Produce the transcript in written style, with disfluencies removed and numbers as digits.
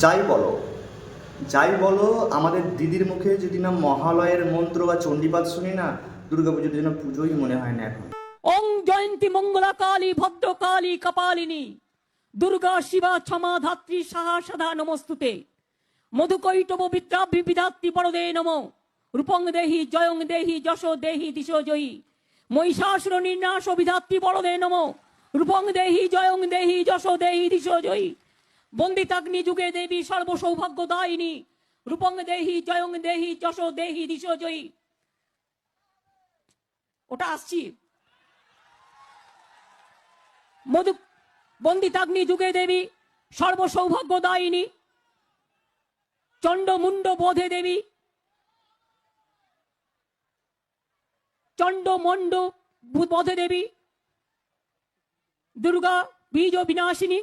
যাই বলো যাই বলো, আমাদের দিদির মুখে যদি না মহালয়ের মন্ত্র বা চণ্ডীপাঠ শুনি না, দুর্গাপুজোর জন্য পুজোই মনে হয় না এখন। ওং জয়ন্তী মঙ্গলা কালী ভদ্রকালী কপালিনী দুর্গা শিবা ক্ষমা ধাত্রী সাহা সদা নমস্তুতে মধুকৈটব বিদ্রাভি বিধাত্রী বড়দে নম রূপং দেহি জয়ং দেহি যশ দেহি দিশো জয়ী মহিষাসুর নির্নাশ বিধাত্রী বড়দে নম রূপং দেহি জয়ং দেহি যশ দেহি দিশো জয়ী বন্দিতাগ্নি যুগে দেবী সর্বসৌভাগ্যদায়িনী রূপং দেহি জয়ং দেহি যশ দেহি দিশো জয়ী। ওটা আসছি। মধু বন্দিতাগ্নি যুগে দেবী সর্বসৌভাগ্যদায়িনী চণ্ডমুণ্ড বোধে দেবী চণ্ডমণ্ড বোধে দেবী দুর্গা বীজ বিনাশিনী